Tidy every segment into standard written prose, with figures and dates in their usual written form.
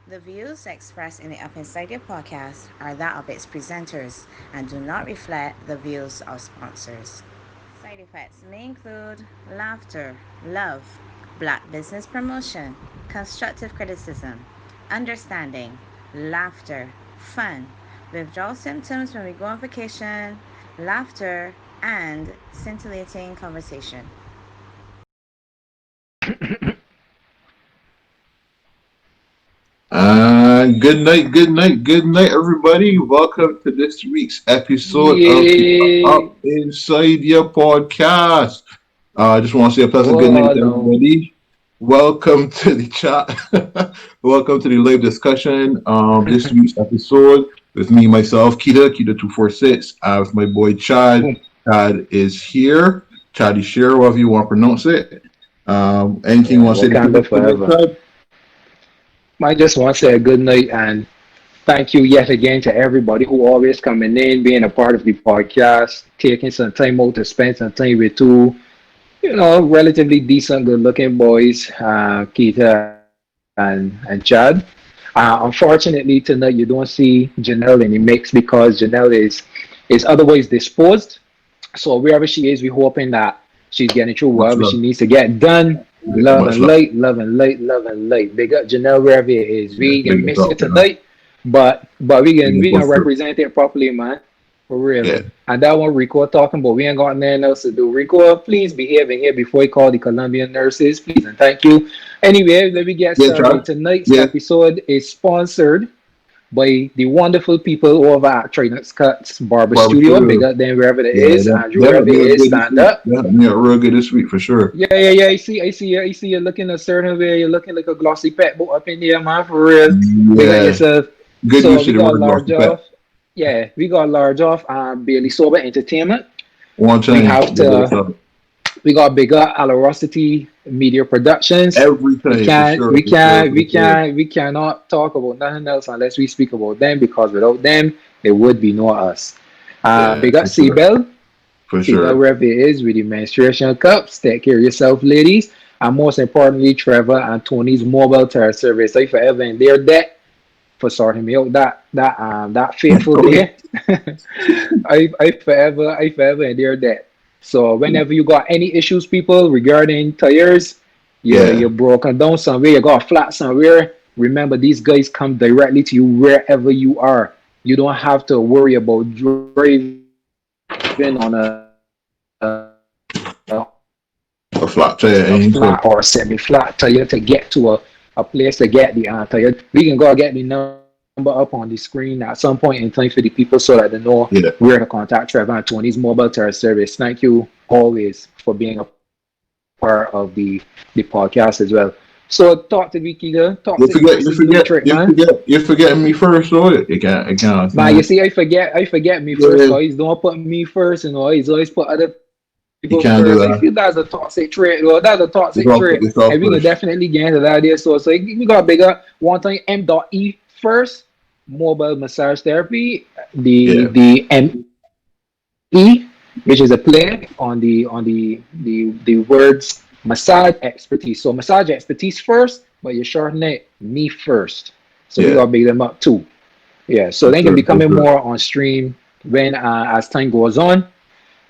The views expressed in the UpInsideYuh podcast are that of its presenters and do not reflect the views of sponsors. Side effects may include laughter, love, black business promotion, constructive criticism, understanding, laughter, fun, withdrawal symptoms when we go on vacation, laughter, and scintillating conversation. Good night, everybody. Welcome to this week's episode of the Yeah. Up Inside Your podcast. I just want to say a pleasant good night Oh to no. everybody. Welcome to the chat. Welcome to the live discussion. This week's episode with me, myself, Kita246. I have my boy Chad. Boom. Chad is here. Chad is here, whatever you want to pronounce it. Anything you Yeah, want to say to people Wakanda today, forever. Chad? I just want to say a good night and thank you yet again to everybody who always coming in, being a part of the podcast, taking some time out to spend some time with relatively decent, good looking boys, Keita and Chad. Unfortunately, tonight you don't see Janelle in the mix because Janelle is otherwise disposed. So wherever she is, we're hoping that she's getting through Much whatever she love. needs to get done. Love Much and love. light, love and light, love and light. Big up Janelle wherever it is. Yeah, We big can us miss you up, man. tonight, but Big we us can up for represent it properly, man. For real. yeah. And that one Rico talking, but we ain't got nothing else to do. Rico, please behave in here before you call the Colombian nurses, please and thank you. Anyway, let me get Yeah, started. Chad. Tonight's Yeah. episode is sponsored by the wonderful people over at Trinux Cuts Barber Barbara Studio. Big Studio. up them wherever it Yeah, is. Andrew, that helped wherever me it out is, good this stand week. up. That helped me out real good this week for sure. Yeah. I see you looking a certain way. You're looking like a glossy pet boy up in there, man, for real. Big up Yeah. yourself. Good So use we of the got word large glossy pet. off. Yeah, we got large off Bailey Sober Entertainment. One We time. have to we got bigger Alorosity Media Productions. Every We time for can't, sure, we for sure, can't, for we sure. can't, we cannot talk about nothing else unless we speak about them because without them, there would be no us. Yeah, Big up for sure. For Seabell sure. wherever it is with the menstruation cups. Take care of yourself, ladies. And most importantly, Trevor and Tony's mobile tire service. I forever in their debt for sorting me out that fateful Okay. day. I forever in their debt. So whenever you got any issues, people regarding tires, Yeah. you're broken down somewhere, you got a flat somewhere. Remember, these guys come directly to you wherever you are. You don't have to worry about driving on a flat or semi-flat tire A to flat get tire. to Ain't so. a place to get the tire. We can go get the number up on the screen at some point in time for the people so that they know where to contact Trevor and Yeah. Tony's mobile tire service. Thank you always for being a part of the podcast as well. So talk to me, Kiga. Toxic versus Nutric, You man. forget, you're forgetting me first, so it can't, Man, you see, I forget me first. yeah, So he's don't put me first, he's always put other people first. I you feel can't do that's a that. toxic trait. Well, that's a toxic trait, and we can Yourself definitely first. get into that there. So we got bigger one time M.E first, mobile massage therapy, Yeah. the ME, which is a play on the words massage expertise. So massage expertise first, but you're shortening it me first. So we Yeah. gotta big them up too. Yeah, so For they can sure. be For coming sure. more on stream when as time goes on.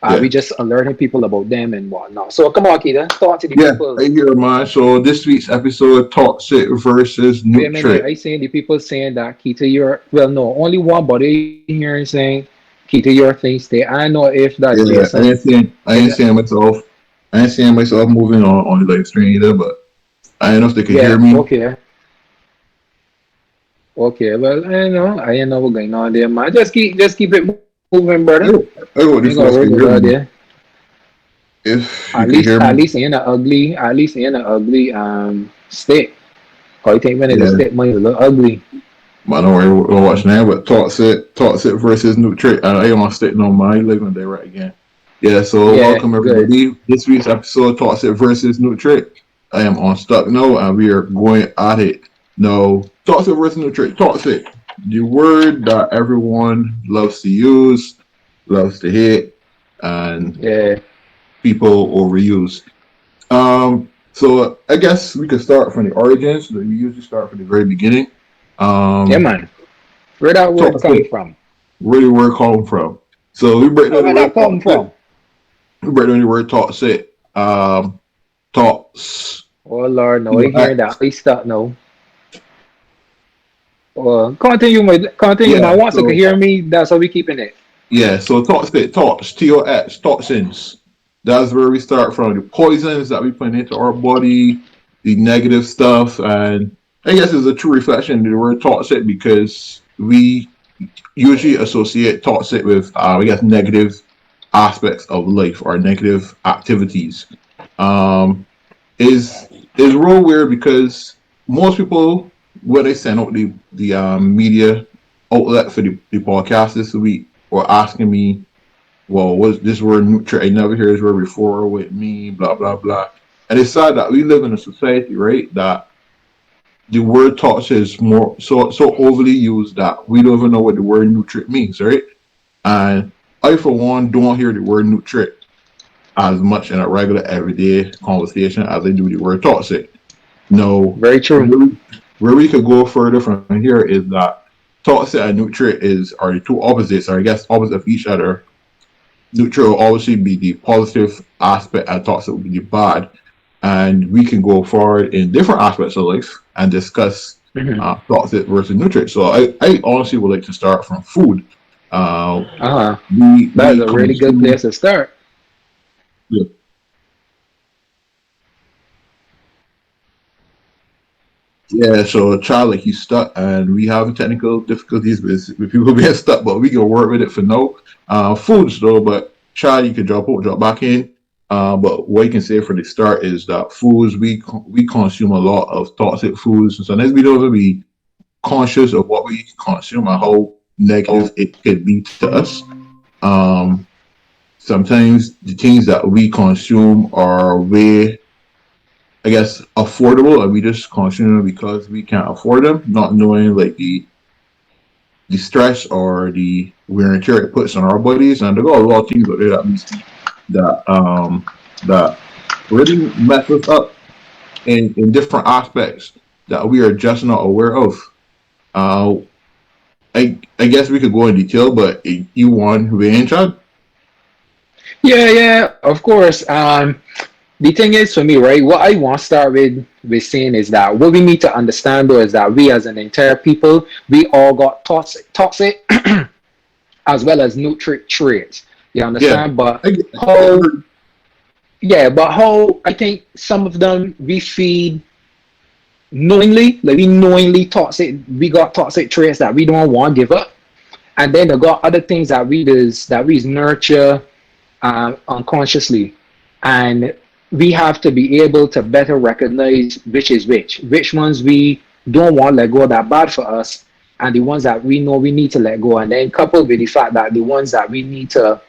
We Yeah. just alerting people about them and whatnot. So come on, Keita, talk to the Yeah. people. I hear mine. So this week's episode, Toxic versus Wait a minute, Nutric. I saying the people saying that Keita, you're well, no, only one body here is saying Keita, your thing stay. I know if that's Yeah. Jason. I Is ain't it? seeing myself. I ain't seeing myself moving on the live stream either, but I don't know if they could Yeah, hear me. okay, okay. Well, I know what's going on there, man. Just keep it moving, brother. I We would ain't if gonna you worry guys could about hear that me. there. If you could hear At me. least in a ugly, state. Cause you think when the Yeah. state money look ugly. But don't worry, we'll watch now. But Toxic versus Nutric. I ain't want to stick no mind. Living there right again. Yeah, so Yeah, welcome good. everybody. This week's episode, Toxic versus Nutric. I am on Stuck No, and we are going at it. No, Toxic versus Nutric. Toxic, the word that everyone loves to use, loves to hate, and Yeah, people overuse. So I guess we could start from the origins. We usually start from the very beginning. Yeah, Um, man. Where that word come toxic, from? where the word come from? So we break Oh, down the where that word come toxic. from? We break down the word toxic. Thoughts. Oh Lord, no, You I know, hear that. I start now. Continue, yeah. man. Once you can So hear me, that's how we keeping it. yeah. So toxic thoughts. Toxins. That's where we start from. The poisons that we put into our body, the negative stuff, and I guess it's a true reflection of the word toxic because we usually associate toxic with, I guess, negative aspects of life or negative activities. Um, is real weird because most people when they send out the media outlet for the podcast this week were asking me, well, was this word Nutric? I never heard this word before with me, blah blah blah. And it's sad that we live in a society, right, that the word toxic is more so overly used that we don't even know what the word Nutric means, right? And I, for one, don't hear the word Nutric as much in a regular everyday conversation as I do the word toxic. No, Very true. where we could go further from here is that toxic and nutrient are the two opposites, or I guess opposite of each other. Nutrient will obviously be the positive aspect, and toxic will be the bad. And we can go forward in different aspects of life and discuss Hmm. toxic versus nutrient. So I honestly would like to start from food. Uh, Uh-huh. That is we a really good consume. place to start. Yeah, yeah, so Charlie, like he's stuck, and we have technical difficulties with people being stuck, but we can work with it for now. Foods though, but Charlie, you can drop out, drop back in. But what you can say for the start is that foods we consume a lot of toxic foods, and sometimes we don't even be conscious of what we consume and how negative it could be to us. Um, Sometimes the things that we consume are way, I guess, affordable, and we just consume them because we can't afford them, not knowing like the stress or the wear and tear it puts on our bodies. And there are a lot of things out there that we see that really mess us up in different aspects that we are just not aware of. Uh, I guess we could go in detail, but you want we in charge? Yeah, yeah, of course. The thing is for me, right? What I want to start with saying is that what we need to understand though is that we as an entire people, we all got toxic as well as nutrient traits. You Yeah, understand? But I how agree. yeah, but how I think some of them we feed knowingly, like we knowingly toxic, we got toxic traits that we don't want to give up. And then they got other things that we nurture unconsciously, and we have to be able to better recognize which is which ones we don't want to let go that bad for us, and the ones that we know we need to let go, and then coupled with the fact that the ones that we need to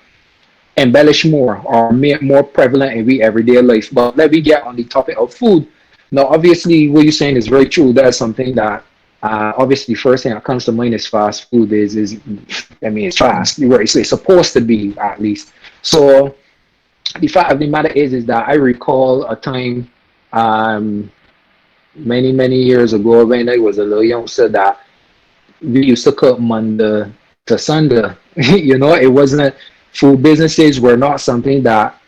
embellish more or make more prevalent in we everyday life. But let me get on the topic of food. Now, obviously, what you're saying is very true. That's something that obviously first thing that comes to mind is fast food is I mean it's fast. It's supposed to be at least. So the fact of the matter is that I recall a time um, many years ago when I was a little youngster that we used to cook Monday to Sunday. It wasn't food businesses were not something that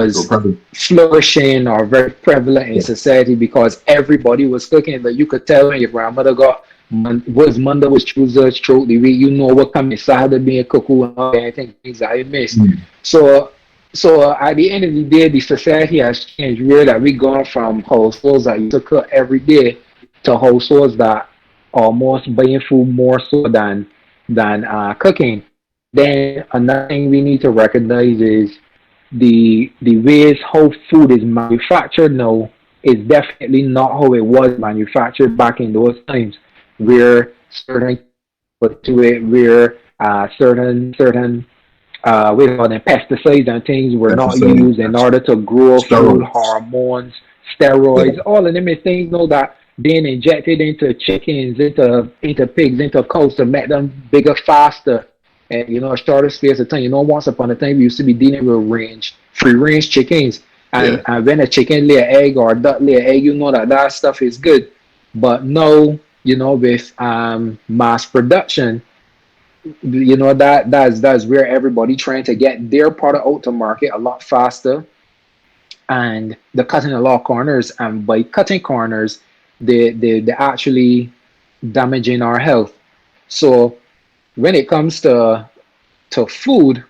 So was probably flourishing or very prevalent in society because everybody was cooking. But you could tell when your grandmother got was Monday, was Tuesday, throughout the week, what come inside the being cuckoo and all that things that I missed. mm, So so at the end of the day, the society has changed. Really, that we gone from households that used to cook every day to households that almost buying food more so than cooking. Then another thing we need to recognize is the ways how food is manufactured now is definitely not how it was manufactured back in those times, where certain put to it, where certain we call them pesticides and things were not pesticides, used in order to grow food, steroids. hormones, Yeah, steroids, all of them is things that being injected into chickens, into pigs, into cows to make them bigger, faster, and a shorter space of time. Once upon a time we used to be dealing with free range chickens, yeah, and when a chicken lay an egg or a duck lay an egg, that stuff is good. But no. with mass production, that's where everybody trying to get their product out to market a lot faster, and they're cutting a lot of corners, and by cutting corners, they actually damaging our health. So when it comes to food,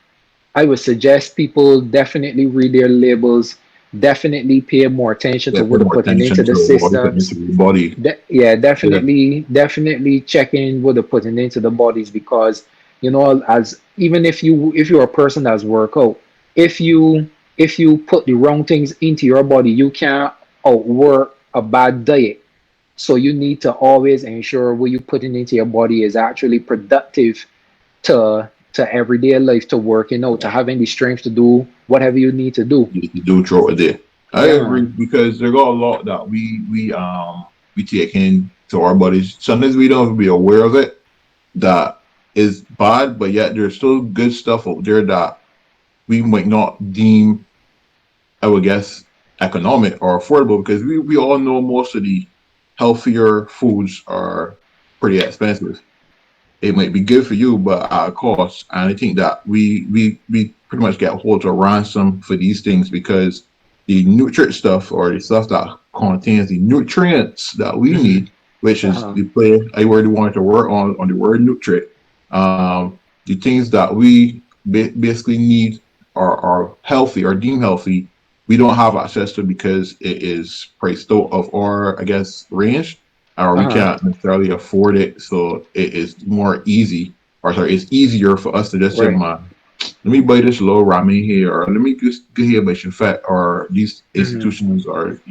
I would suggest people definitely read their labels, definitely pay more attention Yeah, to pay what they're more putting attention into the to what you put into systems. your body. Yeah, Yeah, definitely checking what they're putting into the bodies, because as even if you're a person that's work out, if you put the wrong things into your body, you can't outwork a bad diet. So you need to always ensure what you're putting into your body is actually productive to everyday life, to working out, to having the strength to do whatever you need to do. you do throw it there. I Yeah, agree man. because there got a lot that we take into our bodies. Sometimes we don't even be aware of it that is bad, but yet there's still good stuff out there that we might not deem, I would guess, economic or affordable, because we all know most of the healthier foods are pretty expensive. It might be good for you, but at a cost. And I think that we pretty much get hold to a ransom for these things because the nutrient stuff, or the stuff that contains the nutrients that we Hmm. need, which is Uh-huh. the play I already wanted to work on the word nutrient. The things that we basically need are healthy or deemed healthy. We don't have access to because it is priced out of our, I guess, range, or we Uh-huh. can't necessarily afford it. So it is more easy, or sorry, it's easier for us to just say, Right. man, let me buy this low ramen here, or let me just get here by Shafet, or these Hmm. institutions, or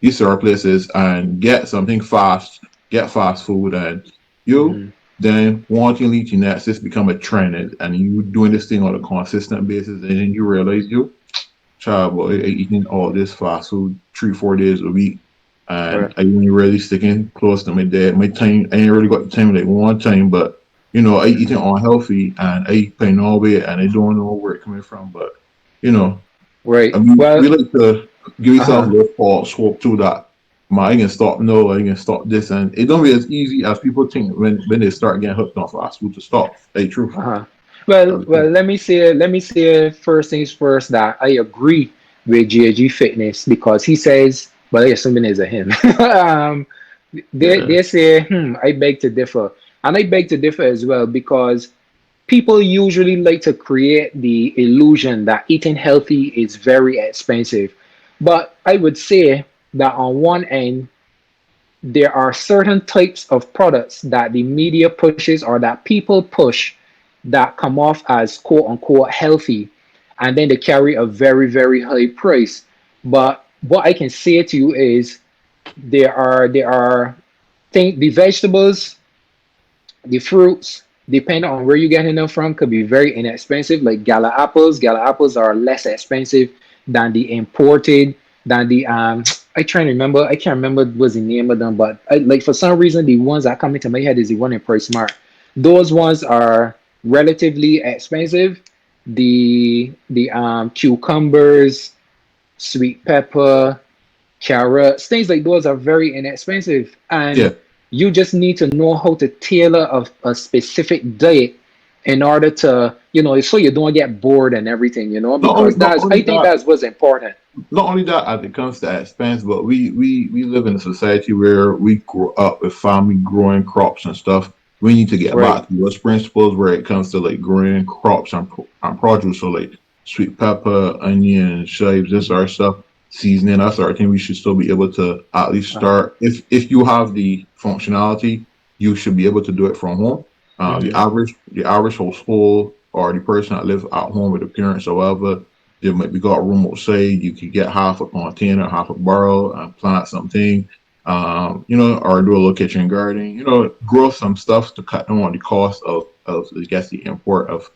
these are places, and get something fast, get fast food, and you Hmm. then wanting eating that just become a trend, and you doing this thing on a consistent basis, and then you realize you child boy eating all this fast food 3 4 days a week, and Right. I ain't really sticking close to my dad. My time, I ain't really got the time like one time, but I eating Hmm. unhealthy, and I paying all weight, and I don't know where it coming from. But you know, I Right. mean, we Well, like to give yourself a uh-huh. little false hope too that I can stop, no, I can stop this, and it don't be as easy as people think when they start getting hooked on fast food to stop. Hey, truth. Uh-huh. Well, let me say first things first that I agree with JG Fitness, because he says, but I assuming it's a him. um, they Yeah, they say, I beg to differ, and I beg to differ as well, because people usually like to create the illusion that eating healthy is very expensive. But I would say that on one end, there are certain types of products that the media pushes or that people push that come off as quote unquote healthy, and then they carry a very, very high price. But what I can say to you is there are the vegetables, the fruits, depending on where you're getting them from, could be very inexpensive. Like gala apples. Gala apples are less expensive than the imported, than the I trying to remember. I can't remember what's the name of them, but like for some reason the ones that come into my head is the one in Price Smart. Those ones are relatively expensive. The cucumbers, sweet pepper, carrots, things like those are very inexpensive. yeah. And you just need to know how to tailor a specific diet in order to, so you don't get bored and everything, Not only because not I only think that, that's what's important. not only that as it comes to expense, but we live in a society where we grow up with family growing crops and stuff. We need to get Right. back to those principles where it comes to like growing crops and produce. So like sweet pepper, onion, chives, this our stuff, seasoning. That's our thing. We should still be able to at least Uh-huh. start. If you have the functionality, you should be able to do it from home. The Hmm. average household, or the person that lives at home with the parents or whatever, there might be got room outside. You could get half a container, half a barrel, and plant something. Or do a little kitchen garden. Grow some stuff to cut down on the cost of I guess the import of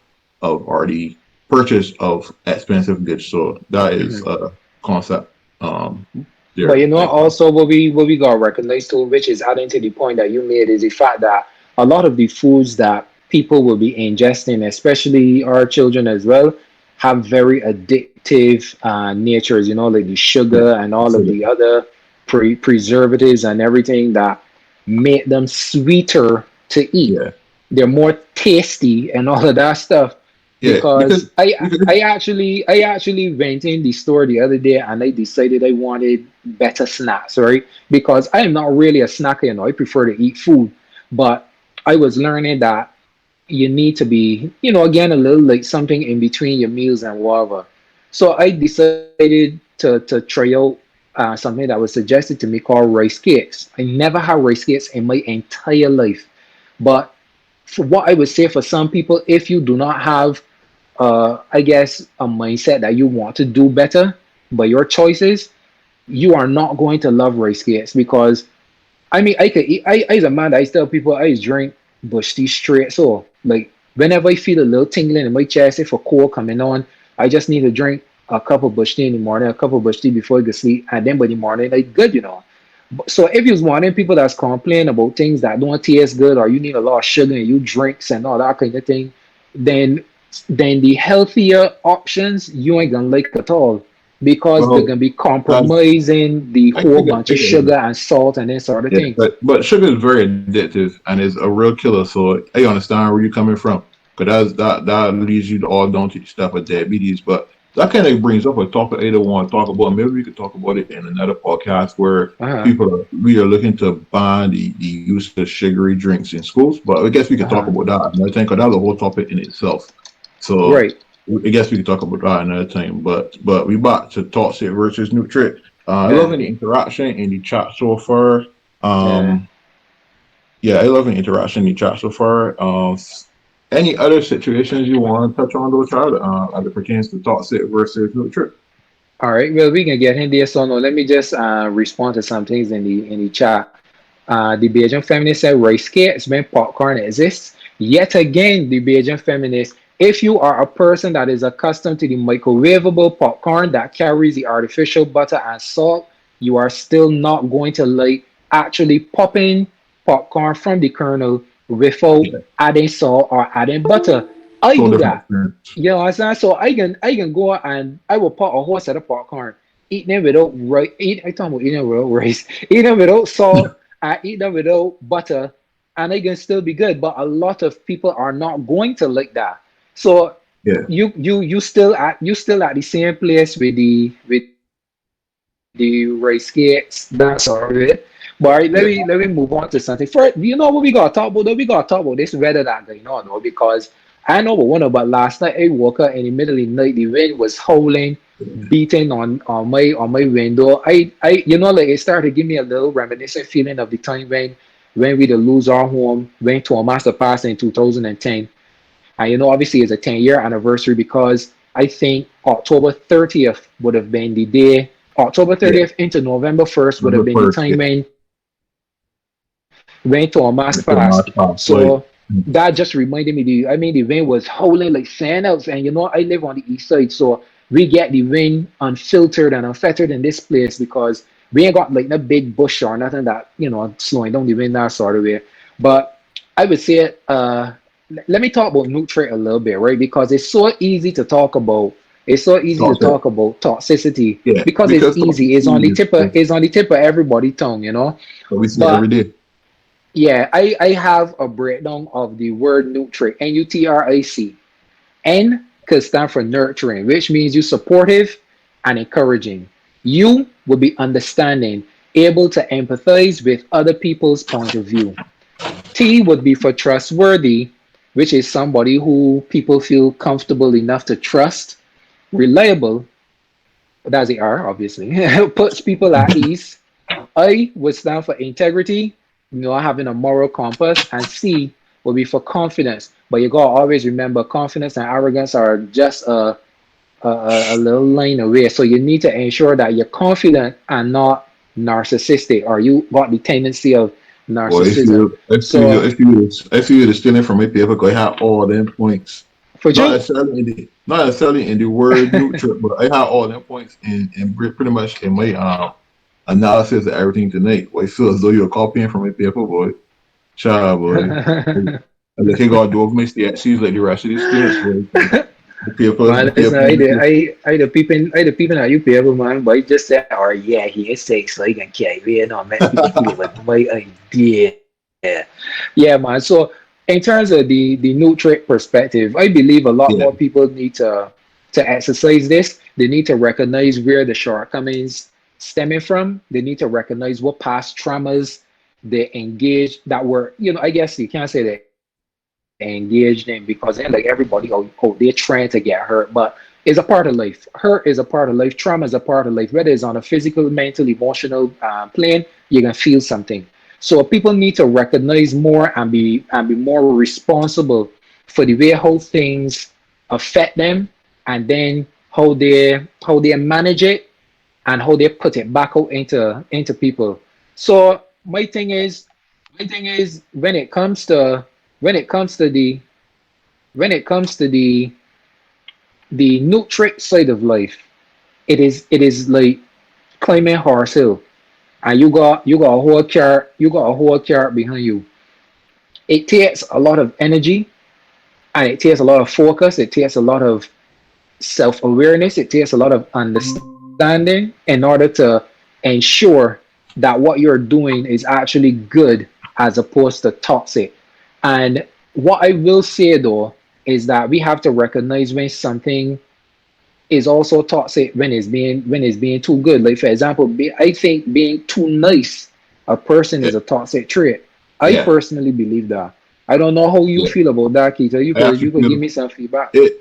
or the purchase of expensive goods. So that is Hmm. a concept. Um, But there. Like, also what we got to recognize too, which is adding to the point that you made, is the fact that a lot of the foods that people will be ingesting, especially our children as well, have very addictive natures. Like the yeah, sugar and all of so the other preservatives and everything that. make them sweeter to eat. Yeah, They're more tasty and all of that stuff. yeah, Because because I actually went in the store the other day and I decided I wanted better snacks, right? Because I am not really a snacker, I prefer to eat food. But I was learning that you need to be, again, a little like something in between your meals and whatever. So I decided to try out something that was suggested to me called rice cakes. I never had rice cakes in my entire life. But for what I would say, for some people, if you do not have, I guess, a mindset that you want to do better by your choices, you are not going to love rice cakes because I mean, I could eat. I as a man, I tell people I drink bush tea straight. So, like, whenever I feel a little tingling in my chest, if a cold coming on, I just need to drink a cup of bush tea in the morning, a cup of bush tea before I go sleep, and then by the morning, like, good. So, if you're wanting people that's complaining about things that don't taste good, or you need a lot of sugar and you drinks and all that kind of thing, then then the healthier options you ain't gonna like at all because they're well, gonna be that's compromising the I whole think bunch of sugar and salt and this sort of yeah, things. but sugar is very addictive and is a real killer. So I understand where you're coming from, because that leads you all down to the stuff of diabetes. But that kind of brings up a topic I don't want to talk about. Maybe we could talk about it in another podcast where Uh-huh. we are looking to ban the use of sugary drinks in schools. But I guess we could talk Uh-huh. about that. And I think that's a whole topic in itself. So Right. I guess we could talk about that another time. But we back to toxic versus Nutric. I love Yeah. any interaction in the chat so far. Yeah. Um, yeah, I love an interaction in the chat so far. Any other situations you want to touch on, though, child, as it pertains to toxic versus neutral? All right. Well, we can get in there. So no, let me just respond to some things in the chat. The Belgian feminist said rice cakes when popcorn exists. Yet again, the Belgian feminist, if you are a person that is accustomed to the microwavable popcorn that carries the artificial butter and salt, you are still not going to like actually popping popcorn from the kernel without Yeah, adding salt or adding butter. I so do different that. experience. You know what I'm saying? So I can go and I will put a whole set of popcorn, eat them without rice. I talking about eating them without rice, eat them without salt, I eat them without butter, and I can still be good. But a lot of people are not going to like that. So Yeah, you still at the same place with the rice cakes, that sort of it. But all right, let me move on yeah, to something. First, you know what we gotta talk about? Though we gotta talk about this weather that going on, though, because I know what one about last night. I woke up in the middle of the night, the wind was howling, beating on my window. Like it started to give me a little reminiscent feeling of the time when we to lose our home, went to a master pass in 2010. And obviously it's a 10-year anniversary because I think October 30th would have been the day. October yeah. 30th into November 1st would have November been the 1st, yeah. time when went to a mass Went to the pass. last time, like, So that just reminded me the wind was howling like sandals. And I live on the east side, so we get the wind unfiltered and unfettered in this place because we ain't got like no big bush or nothing that slowing down the wind that sort of way. But I would say let me talk about Nutric a little bit, right? Because it's so easy to talk about. It's so easy to toxic. talk about toxicity Yeah, because it's because easy. It's on toxicity the tip of is it's on the tip of everybody's tongue. what we see every But day. yeah, I have a breakdown of the word nutric, Nutric. N could stand for nurturing, which means you supportive and encouraging. U would be understanding, able to empathize with other people's point of view. T would be for trustworthy, which is somebody who people feel comfortable enough to trust. Reliable, that's the R, obviously, puts people at ease. I would stand for integrity, having a moral compass, and C would be for confidence. But you gotta always remember, confidence and arrogance are just a little line away. So you need to ensure that you're confident and not narcissistic, or you got the tendency of Or narcissism. So if you were stealing from my paper, I have all them points. for you, Not necessarily in the word neutral, but I have all them points in pretty much in my analysis of everything tonight. Boy, I feel as though you're copying from my paper, boy. Child, boy. And the thing God do over my stats, like the rest of the students, boy. the Man, listen, people, I the people at UPF, man, but he just said, oh yeah, he is sick, so he can carry it on, make people feel it with my idea. Yeah, man. So in terms of the Nutric perspective, I believe a lot more yeah, people need to exercise this. They need to recognize where the shortcomings stemming from. They need to recognize what past traumas they engaged that were, I guess you can't say they engaged in because then like everybody out there trying to get hurt, but it's a part of life. Hurt is a part of life. Trauma is a part of life. Whether it's on a physical, mental, emotional plane, you can feel something. So people need to recognize more and be more responsible for the way how things affect them, and then how they manage it and how they put it back out into people. So my thing is when it comes to the nutrient side of life, it is like climbing horse hill, and you got a whole cart behind you. It takes a lot of energy, and it takes a lot of focus. It takes a lot of self-awareness. It takes a lot of understanding in order to ensure that what you're doing is actually good as opposed to toxic. And what I will say though is that we have to recognize when something is also toxic when it's being too good. Like for example, I think being too nice a person yeah, is a toxic trait. I yeah, personally believe that. I don't know how you yeah. feel about that, Keita. You I could actually you could give feel me some feedback. it.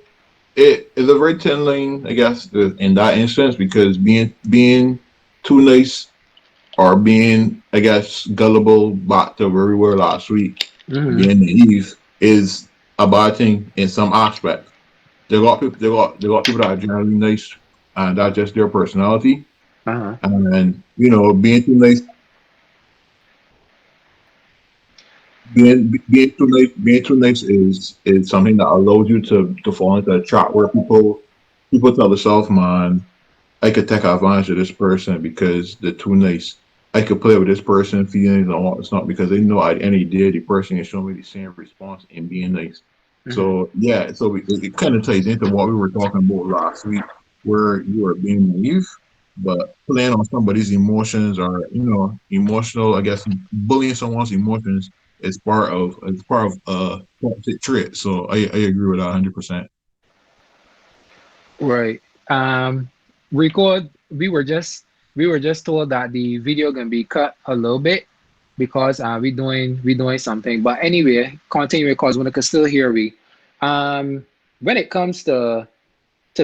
It is a very thin line, I guess, in that instance, because being too nice or being, I guess, gullible back to where we were last week, Hmm. being naive is a bad thing in some aspects. They got people that are generally nice, and that's just their personality. Uh-huh. And being too nice is something that allows you to fall into a trap where people tell themselves, man, I could take advantage of this person because they're too nice. I could play with this person feelings and all. It's not because they know at any day the person is showing me the same response in being nice. Hmm. So yeah, it kind of ties into what we were talking about last week, where you are being naive, but playing on somebody's emotions or emotional. I guess bullying someone's emotions is part of toxic trait. So I agree with that 100%. Right. Um, record. We were just told that the video gonna be cut a little bit because we doing something. But anyway, continue because when I can still hear we. Um, when it comes to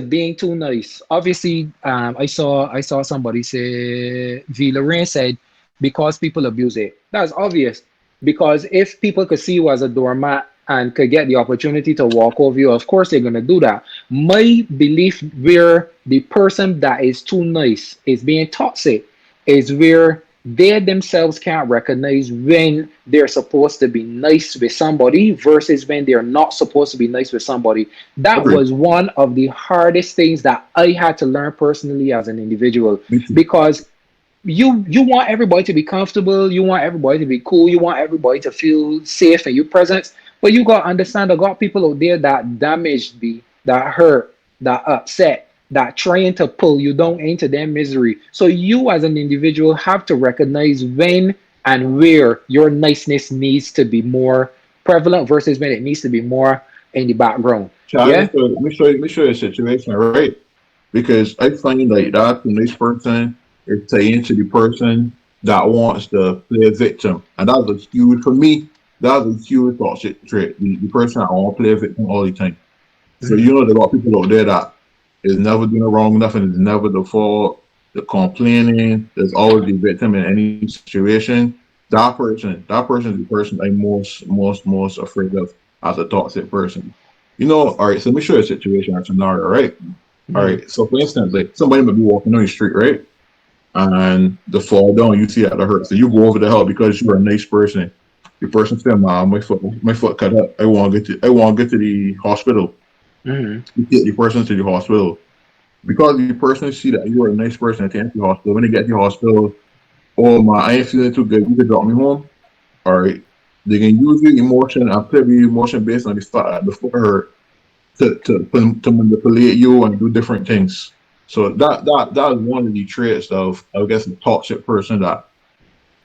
being too nice, obviously, I saw somebody say V. Lorraine said because people abuse it. That's obvious because if people could see you as a doormat and could get the opportunity to walk over you, of course they're gonna do that. My belief where the person that is too nice is being toxic is where they themselves can't recognize when they're supposed to be nice with somebody versus when they're not supposed to be nice with somebody. That Agree. was one of the hardest things that I had to learn personally as an individual Me too. because you want everybody to be comfortable, you want everybody to be cool, you want everybody to feel safe in your presence, but you got to understand I got people out there that damaged me, that hurt, that upset, that trying to pull you down into their misery. So you as an individual have to recognize when and where your niceness needs to be more prevalent versus when it needs to be more in the background. Chad, Yeah. let me show you a situation, right? Because I find like that the next person is saying to the person that wants to play a victim. And that's a huge, for me, that's a huge toxic trait. The person that want to play a victim all the time. So Mhm. there are people out there that is never doing wrong, nothing is never the fault, the complaining, there's always the victim in any situation. That person is the person I'm most afraid of as a toxic person. All right, so let me show you a situation or scenario, right? All Mhm. right. So for instance, like somebody might be walking on the street, right? And the fall down, you see that it hurt. So you go over the help because you're a nice person. The person said, "Mom, my foot cut up. I want to get to the hospital." Mhm. You get the person to the hospital because the person see that you're a nice person at the hospital. When they get to the hospital, oh my, I ain't feeling too good. You can drop me home. All right. They can use your emotion and play with your emotion based on the fact that the foot hurt to manipulate you and do different things. So that is one of the traits of, I guess, a toxic person that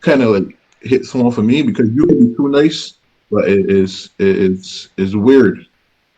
kind of like hits home for me, because you can be too nice, but it is weird.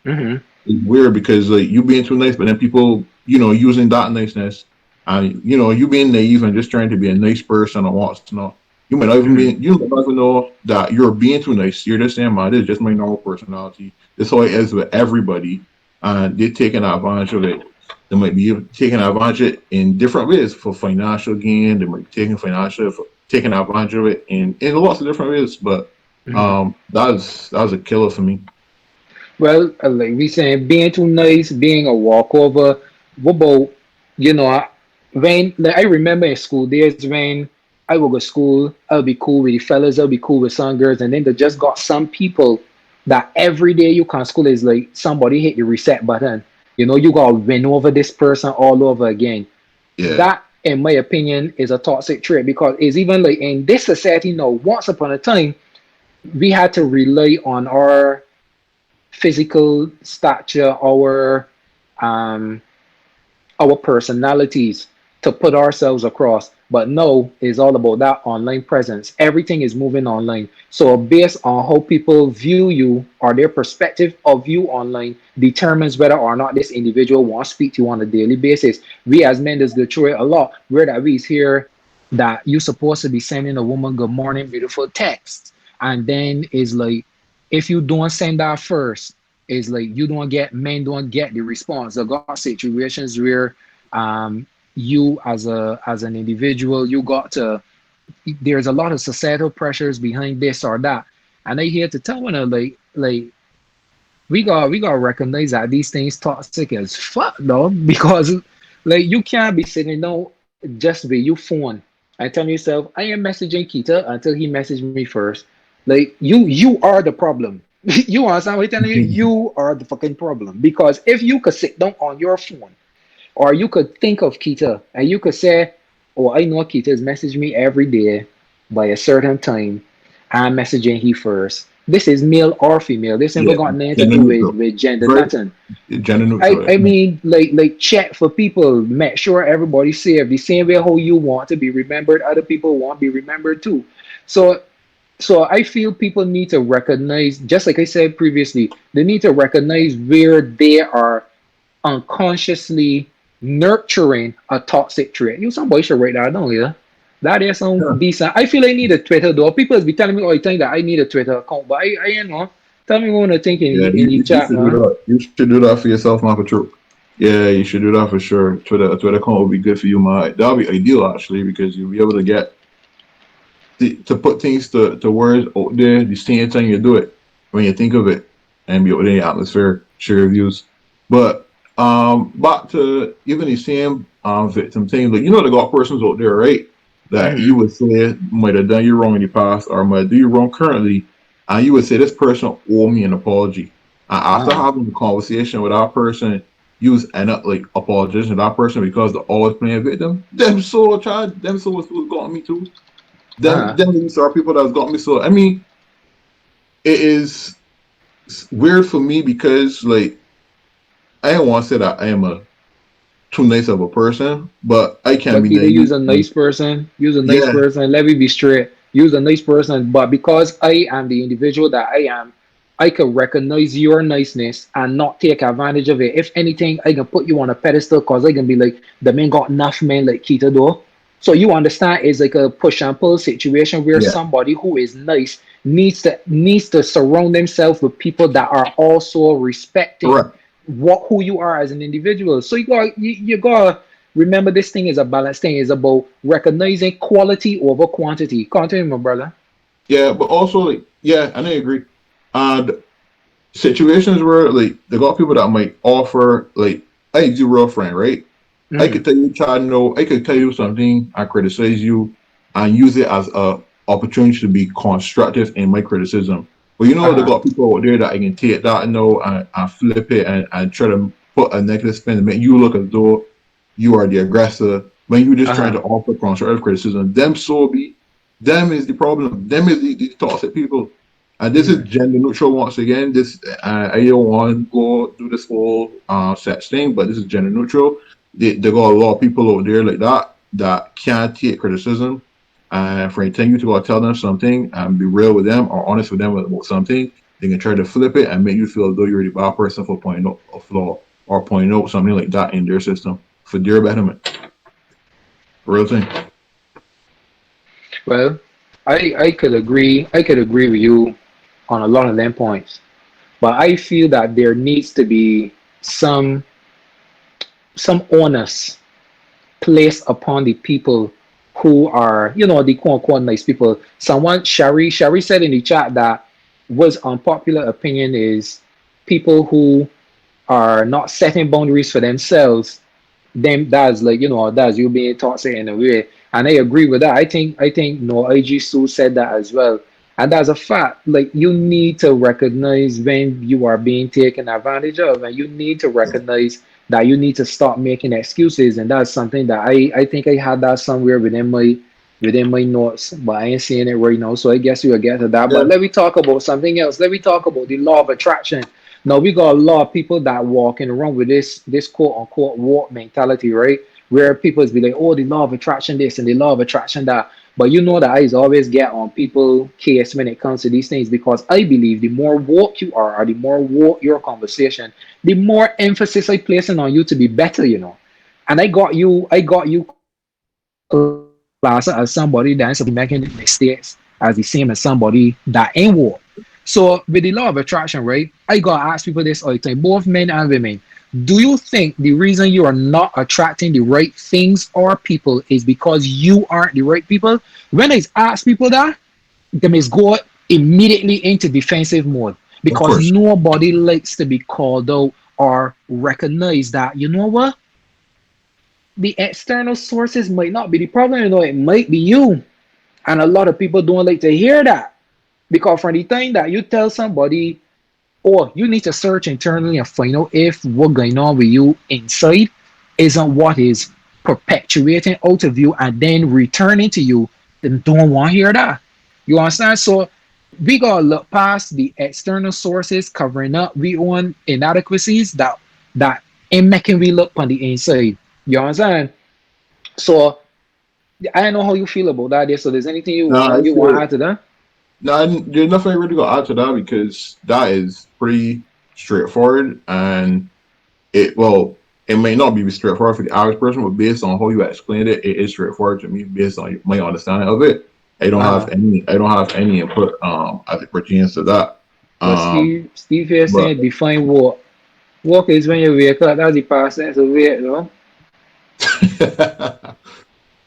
Mm-hmm. It's weird because like you being too nice, but then people, using that niceness, and you being naive and just trying to be a nice person or wants to know. Mm-hmm. You might not even know that you're being too nice. You're just saying, "Man, this is just my normal personality. This is how it is with everybody," and they're taking advantage of it. They might be taking advantage of it in different ways for financial gain. They might be taking advantage of it in lots of different ways. But Mm-hmm. that was a killer for me. Well, like we saying, being too nice, being a walkover. What about, when like I remember in school days when I would go to school, I'll be cool with the fellas, I'll be cool with some girls, and then they just got some people that every day you come to school is like somebody hit the reset button. You gotta win over this person all over again. Yeah. That, in my opinion, is a toxic trait because it's even like in this society, once upon a time, we had to rely on our physical stature, um, our personalities to put ourselves across. But no, it's all about that online presence. Everything is moving online. So based on how people view you or their perspective of you online determines whether or not this individual wants to speak to you on a daily basis. We as men just go through it a lot. Where that we hear that you're supposed to be sending a woman good morning, beautiful text. And then is like, if you don't send that first, it's like men don't get the response. I got situations where you as an individual, you got to, there's a lot of societal pressures behind this or that. And I here to tell one like we gotta recognize that these things toxic as fuck though, because like you can't be sitting down just with your phone and telling yourself I am messaging Kita until he messaged me first. Like you are the problem. You understand what I'm telling you? You are the fucking problem. Because if you could sit down on your phone or you could think of Kita and you could say, oh, I know Kita is messaging me every day by a certain time. I'm messaging he first. This is male or female. This ain't Yeah, got nothing to gender do with, neutral. with gender, Very nothing. gender I, neutral. I mean, like check for people, make sure everybody's safe. The same way how you want to be remembered, other people want to be remembered too. So so I feel people need to recognize, just like I said previously, they need to recognize where they are unconsciously nurturing a toxic trait. You somebody should write that down, yeah. That is some Yeah, decent. I feel I need a Twitter though. People be telling me all the time that I need a Twitter account, but I ain't know. Tell me what you think yeah. in the You chat, should do man. that. You should do that for yourself, Marco True. Yeah, you should do that for sure. Twitter account would be good for you, man. That'll be ideal actually, because you'll be able to get to put things to words out there the same time you do it, when you think of it, and be within the atmosphere, share your views. But back to even the same victim thing, like they got persons out there, right? That Mm-hmm. you would say might have done you wrong in the past or might do you wrong currently, and you would say this person owe me an apology. And after Uh-huh. having a conversation with that person, you was end up like apologizing to that person because they're always playing victim. Them so was got me too. Uh-huh. Them these are people that's got me. So I mean, it is weird for me because like I don't want to say that I am a too nice of a person, but I can But be either naive. use a nice person, use a nice Yeah, person, let me be straight, use a nice person. But because I am the individual that I am, I can recognize your niceness and not take advantage of it. If anything, I can put you on a pedestal because I can be like, the man got enough men like Keita though. So you understand it's like a push and pull situation where yeah, somebody who is nice needs to surround themselves with people that are also respecting correct. who you are as an individual. So you gotta remember this thing is a balanced thing. It's about recognizing quality over quantity. Continue, my brother. Yeah, but also like yeah, and I agree. And situations where like they got people that might offer like I do real friend, right? I Mm-hmm. could tell you, Chad, no, I could tell you something, I criticize you, and use it as a opportunity to be constructive in my criticism. But they Uh-huh. got people out there that I can take that and flip it and try to put a negative spin and make you look as though you are the aggressor when you're just trying Uh-huh. to offer constructive criticism. Them so be, them is the problem. Them is the toxic people. And this is gender neutral once again. This I don't want to go do this whole sex thing, but this is gender neutral. They got a lot of people out there like that can't take criticism. And for anything you to go tell them something and be real with them or honest with them about something, they can try to flip it and make you feel as though you're the bad person for pointing out a flaw or pointing out something like that in their system for their betterment. Real thing. Well, I could agree. I could agree with you on a lot of them points, but I feel that there needs to be some onus placed upon the people who are, the quote unquote nice people. Someone, Shari said in the chat that was unpopular opinion is people who are not setting boundaries for themselves. Them that's like that's you being toxic in a way, and I agree with that. I think no IG Sue said that as well, and that's a fact. Like you need to recognize when you are being taken advantage of, and you need to recognize that you need to stop making excuses, and that's something that I think I had that somewhere within my notes, but I ain't seeing it right now. So I guess we'll get to that. But Yeah. let me talk about something else. Let me talk about the law of attraction. Now we got a lot of people that walking around with this quote unquote walk mentality, right? Where people be like, oh, the law of attraction this and the law of attraction that. But you know that I always get on people case when it comes to these things because I believe the more woke you are, or the more woke your conversation, the more emphasis I placing on you to be better. And I got you class as somebody that's supposed to be making mistakes as the same as somebody that ain't woke. So with the law of attraction, right? I gotta ask people this all the time, both men and women. Do you think the reason you are not attracting the right things or people is because you aren't the right people? When I ask people that, they must go immediately into defensive mode Of because course. nobody likes to be called out or recognize that, you know what? The external sources might not be the problem, it might be you. And a lot of people don't like to hear that. Because from the time that you tell somebody, or you need to search internally and find out if what's going on with you inside isn't what is perpetuating out of you and then returning to you, then don't want to hear that. You understand? So we gotta look past the external sources covering up we own inadequacies that ain't making we look on the inside. You understand? So I don't know how you feel about that. So there's anything you Nah, want I you want feel to add to that? no, there's nothing really gonna add to that because that is pretty straightforward, and it may not be straightforward for the average person, but based on how you explained it, it is straightforward to me based on my understanding of it. Uh-huh. I don't have any input as it pertains to that. But Um, Steve here but saying define walk. Walk is when you wake up. That's the past tense of it.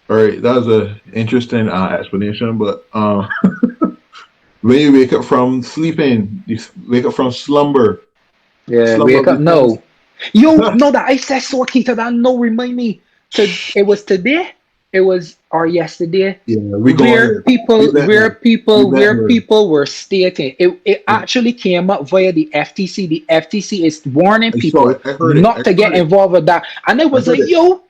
all right, that was a interesting explanation. But when you wake up from sleeping, you wake up from slumber. Yeah, Slumber wake up. becomes No. You know that I said so Kita that no remind me. It was today. It was or yesterday. yeah. We going here. We met Where her. people were stating it actually came up via the FTC. The FTC is warning I saw people it. I heard it. not I to heard get it. involved with that. And I I was heard like, it. yo,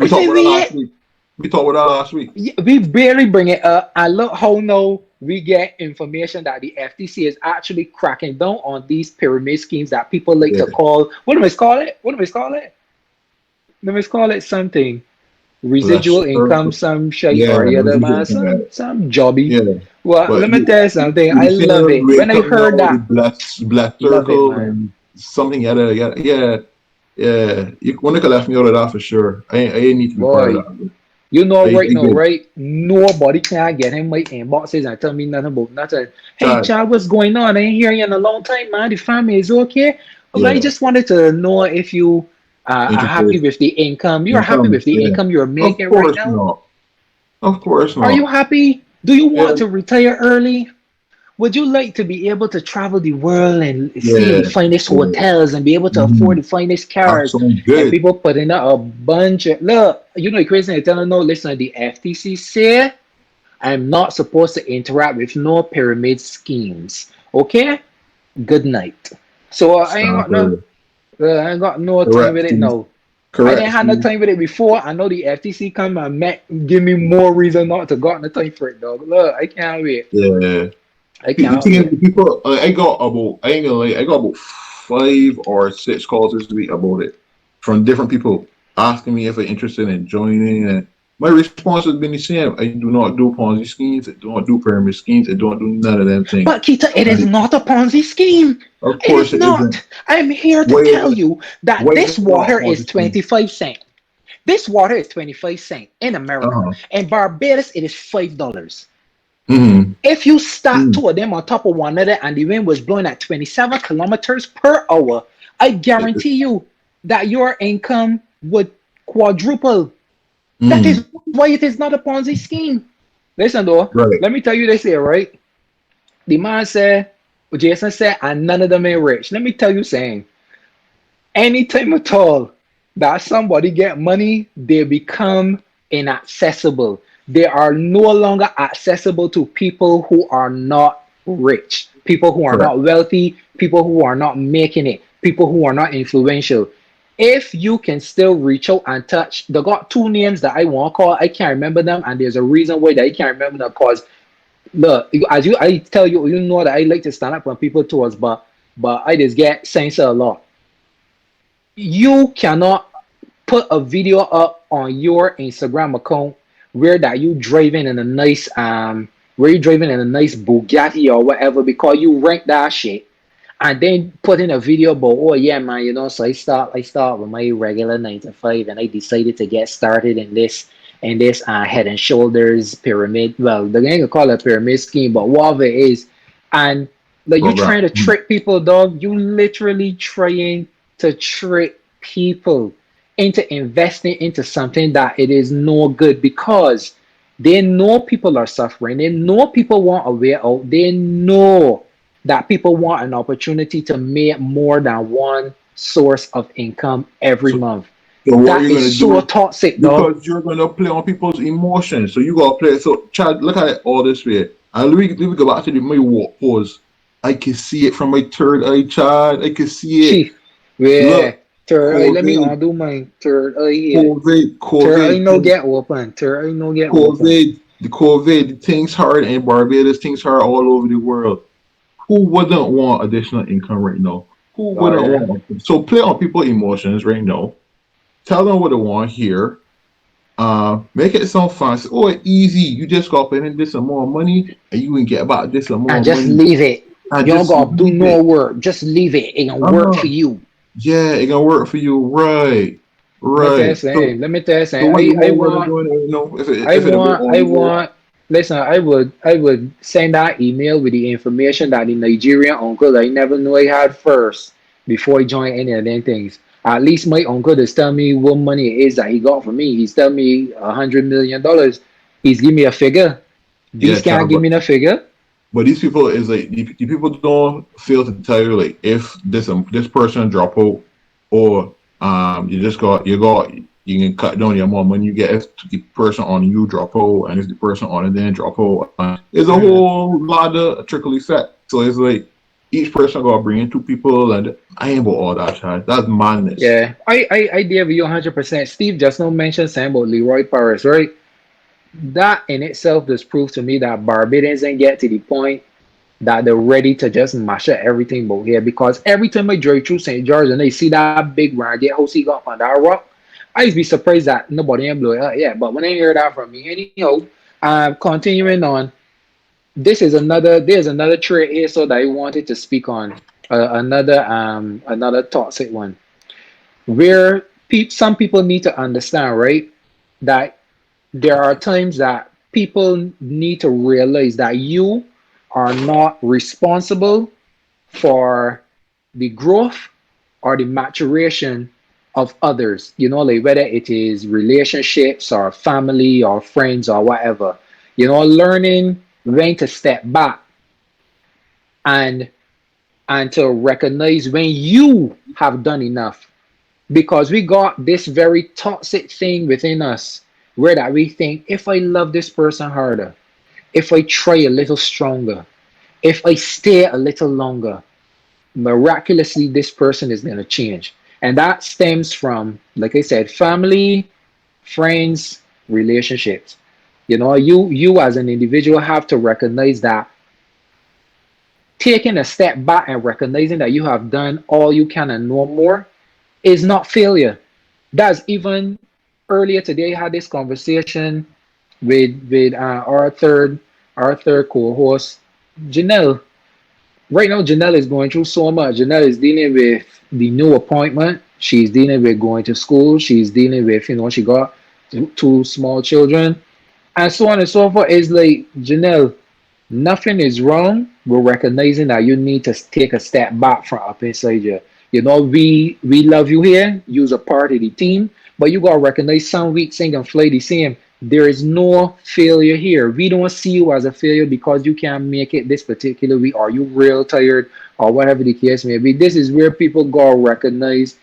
I We talked said, about that last week. We talked about that last week. we barely bring it up. And look how now we get information that the FTC is actually cracking down on these pyramid schemes that people like to Yeah, call, what do we call it? What do we call it? Let me call it something. less. Residual income, some shit Yeah, or the other residual man, income. Yeah, some jobby. yeah. Well, But let me you, tell you something. you I see love them it. When wake I up heard now, the that, blessed love it, circle man. and something yada yada. Yeah, yeah. You one could left me out of that for sure. I ain't need to be part of Boy, that. you know right I now, get it. right? Nobody can get in my inboxes and tell me nothing about nothing. Hey, Chad. child, what's going on? I ain't hearing you in a long time, man. The family is okay. But I Yeah, just wanted to know if you are happy interest with the income. You're happy income. with the Yeah, income you're of making right course now. not. Of course Are you not. happy? Do you Yeah, want to retire early? Would you like to be able to travel the world and stay in the yeah, finest yeah. hotels and be able to afford Mm-hmm. the finest That cars? sounds And good. people putting out a bunch of look, crazy. I tell them no, listen, the FTC say I'm not supposed to interact with no pyramid schemes. Okay? Good night. So Stand for I ain't got no time correct, with it Steve. now. I Correct, didn't have no Steve. time with it before. I know the FTC come and give me more reason not to got no time for it, dog. Look, I can't wait. Yeah. I The can't thing is, wait. the people, I ain't gonna lie, I got about 5 or 6 calls this week about it from different people asking me if I'm interested in joining. And my response has been the same. I do not do Ponzi schemes. I do not do pyramid schemes. I don't do none of them things. But Kita, it is And not a Ponzi scheme. of It course, is it not. isn't. I'm here to Why is tell it? you Why that is this it not a water is Ponzi scheme? 25 cents. This water is 25 cents in Uh America. huh. In Barbados, it is $5. Mm-hmm. If you stack Mm. two of them on top of one another and the wind was blowing at 27 kilometers per hour, I guarantee you that your income would quadruple. That is Mm. why it is not a Ponzi scheme. Listen though, let Right. me tell you this here, right? The man said, Jason said, and none of them ain't rich. Let me tell you saying, anytime at all that somebody get money, they become inaccessible. They are no longer accessible to people who are not rich, people who are Correct. not wealthy, people who are not making it, people who are not influential. If you can still reach out and touch, they got two names that I want to call. I can't remember them, and there's a reason why that I can't remember them. Because look, as you, I tell you, you know that I like to stand up when people towards, but I just get sense a lot. You cannot put a video up on your Instagram account where that you driving in a nice where you driving in a nice Bugatti or whatever because you rent that shit and then put in a video about, oh yeah man, you know, so I start with my regular 9 to 5 and I decided to get started in this head and shoulders pyramid. Well, they're gonna call it a pyramid scheme, but whatever it is, and like you Program. trying to Mm. trick people, dog. You literally trying to trick people into investing into something that it is no good because they know people are suffering. They know people want a way out. They know that people want an opportunity to make more than one source of income every So, month. so what That you're is gonna so do? toxic, dog. Because you're gonna play on people's emotions. So you gotta play. So Chad, look at it all this way. And let me go back to the my walk pause. I can see it from my third eye, Chad. I can see it. She, yeah. Look, Third eye, let me COVID, undo my third eye here. COVID, Third eye COVID, no get open. Third eye no get open. COVID, things hard in Barbados, things hard all over the world. Who wouldn't want additional income right now? Who Oh wouldn't yeah. want? So play on people's emotions right now. Tell them what they want here. Make it sound fast. Oh, it's easy. You just got to put in this amount of money, and you can get about this And amount of just money, leave it. and You don't just gotta do leave no it. work. Just leave it. It can work for Uh, you. yeah, it gonna work for you, right? Let me tell you Right. something. Let me tell you So something. what you I want we're want doing, you know, I if it about want, I all work, want, listen, I would send that email with the information that the Nigerian uncle I never knew I had first before I joined any of them things. At least my uncle is telling me what money it is that he got from me. He's telling me $100 million. He's giving me a figure. yeah, These can't child. give me a figure. But these people is like the people don't fail to tell you like if this person drop out or you can cut down the amount of money you get if the person on you drop out and if the person on it then drop out. It's a Mhm. whole lot of trickle effect. So it's like each person gotta bring in two people and I ain't about all that child. That's madness. Yeah, I deal with you 100%. Steve just now mentioned something about Leroy Paris, right? That in itself just proves to me that Barbadians ain't get to the point that they're ready to just mash up everything about here. Because every time I drive through St. George and I see that big ragged house he got on that rock, I used to be surprised that nobody ain't blew it up yet. But when I hear that from me, anyhow, continuing on, there's another trait here so that I wanted to speak on. Another toxic one where some people need to understand, right? That there are times that people need to realize that you are not responsible for the growth or the maturation of others. You know, like whether it is relationships or family or friends or whatever. You know, learning when to step back and to recognize when you have done enough because we got this very toxic thing within us where that we think if I love this person harder, if I try a little stronger, if I stay a little longer, miraculously this person is going to change. And that stems from, like I said, family, friends, relationships. You know, you as an individual have to recognize that taking a step back and recognizing that you have done all you can and no more is not failure. That's even earlier today. I had this conversation with our third co-host, Janelle. Right now, Janelle is going through so much. Janelle is dealing with the new appointment. She's dealing with going to school. She's dealing with, she got two small children, and so on and so forth. It's like, Janelle, nothing is wrong with recognizing that you need to take a step back from up inside you. We love you here. You're a part of the team, but you gotta recognize some weeks ain't gonna fly the same. There is no failure here. We don't see you as a failure because you can't make it this particular week, or you real tired, or whatever the case may be. This is where people gotta recognize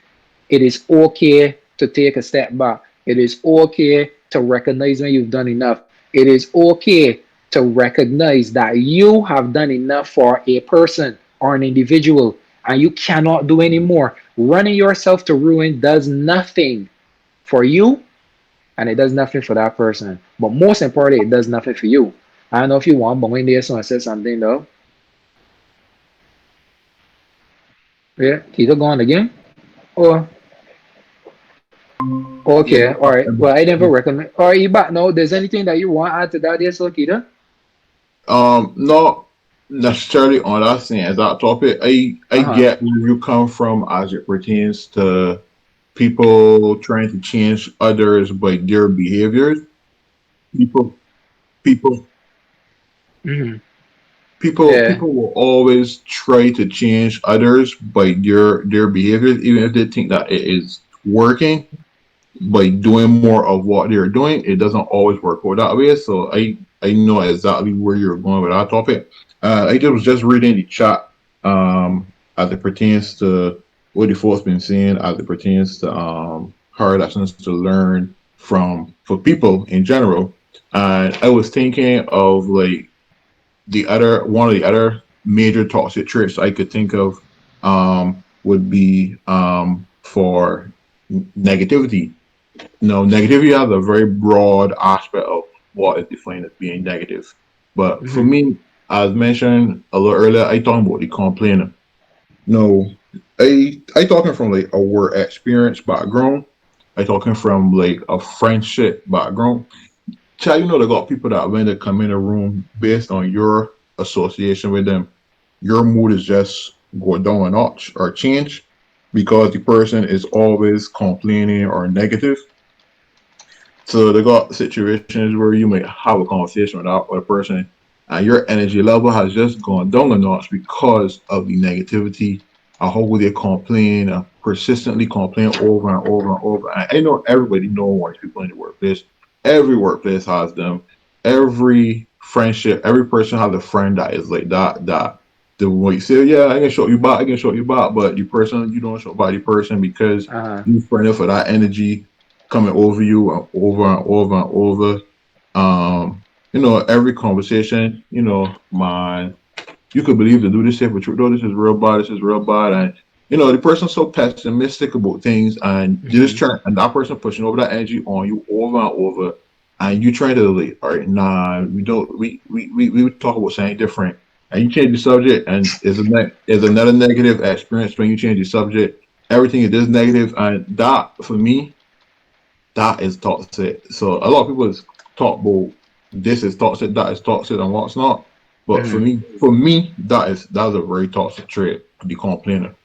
it is okay to take a step back. It is okay to recognize when you've done enough. It is okay to recognize that you have done enough for a person or an individual and you cannot do any more. Running yourself to ruin does nothing for you and it does nothing for that person. But most importantly, it does nothing for you. I don't know if you want, but when there's someone says something though. Yeah, Keita going again? Or Yeah. okay, all right. Well, I never recommend. All right, you back now. There's anything that you want to add to that, yes, Keita? Not necessarily on that same exact topic. I Uh-huh. get where you come from as it pertains to people trying to change others by their behaviors. People, people, Hmm. Yeah. people will always try to change others by their behaviors, even if they think that it is working. By doing more of what they're doing, it doesn't always work out that way. So I know exactly where you're going with that topic. I just was just reading the chat as it pertains to what the folks been saying as it pertains to hard lessons to learn from for people in general. And I was thinking of like the other one of the other major toxic traits I could think of would be for negativity. No, negativity has a very broad aspect of what is defined as being negative. But for Hmm. me, as mentioned a little earlier, I talking about the complainer. No, I talking from like a work experience background. I talking from like a friendship background. Child, they got people that when they come in a room based on your association with them, your mood is just go down a notch or change because the person is always complaining or negative. So they got situations where you may have a conversation with a person and your energy level has just gone down a notch because of the negativity. I hope they complain, persistently complain over and over and over. And I know everybody knows people in the workplace. Every workplace has them. Every friendship, every person has a friend that is like that. That the way you say, yeah, I can show you back, I can show you back, but the person you don't show back the person because Uh-huh. you friend for that energy coming over you and over and over and over. Every conversation, man, you could believe to do this shit, but you know this is real bad, this is real bad, and the person's so pessimistic about things, and you just Hmm. trying, and that person pushing over that energy on you over and over, and you trying to like, all right, nah, we don't, we would talk about something different, and you change the subject, and is another negative experience when you change the subject. Everything is this negative, and that for me that is toxic. So a lot of people talk about this is toxic, that is toxic, and what's not. But Hmm. for me, that's a very toxic trait. The complainer,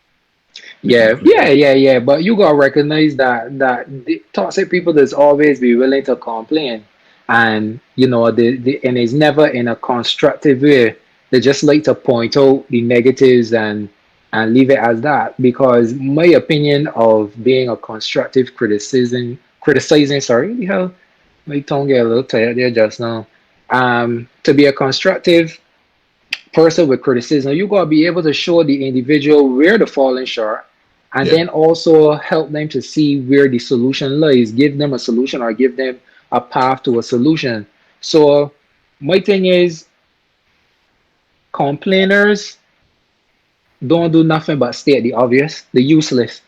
the Yeah, complainer. yeah, yeah, yeah. But you gotta recognize that the toxic people that's always be willing to complain, and and it's never in a constructive way. They just like to point out the negatives and leave it as that. Because my opinion of being a constructive criticizing, sorry, the hell, my tongue get a little tired there just now. To be a constructive person with criticism, you gotta be able to show the individual where they're falling short, and Yeah, then also help them to see where the solution lies. Give them a solution or give them a path to a solution. So my thing is, complainers don't do nothing but state the obvious, the useless.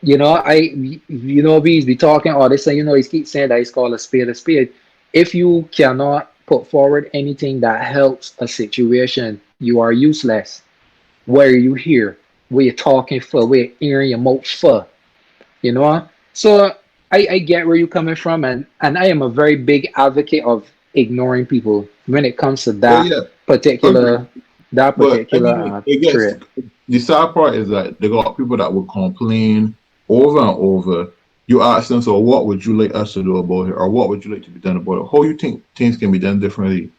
We's be talking all this, and he's keep saying that he's called a spade a spade. If you cannot put forward anything that helps a situation, You are useless. Why are you here? What you talking for? What you airing your mouth for? You know? So I get where you're coming from, and I am a very big advocate of ignoring people when it comes to Oh yeah, agree. particular that But I particular mean, it gets trait. the sad part is that they got people that would complain over and over. You ask them, so what would you like us to do about it, or what would you like to be done about it? How you think things can be done differently?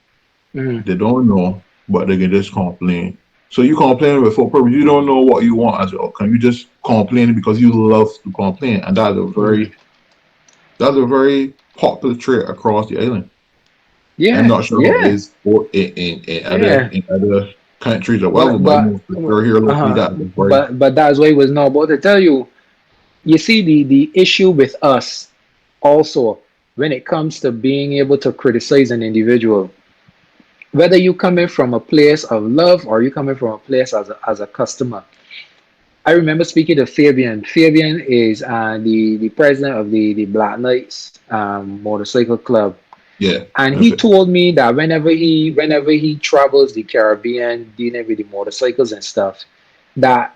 Mhm. They don't know, but they can just complain. So you complain with full purpose. You don't know what you want as an outcome. You just complain because you love to complain, and Mhm. that's a very popular trait across the island. I'm Yeah, not sure how it yeah, is or yeah. in other countries or whatever, But but I know for sure here locally that is very that's what I was not about to tell you. You see the issue with us also when it comes to being able to criticize an individual, whether you coming from a place of love or you coming from a place as a customer. I remember speaking to Fabian. Fabian is the president of the Black Knights motorcycle club, yeah. and he Okay. told me that whenever he travels the Caribbean dealing with the motorcycles and stuff, that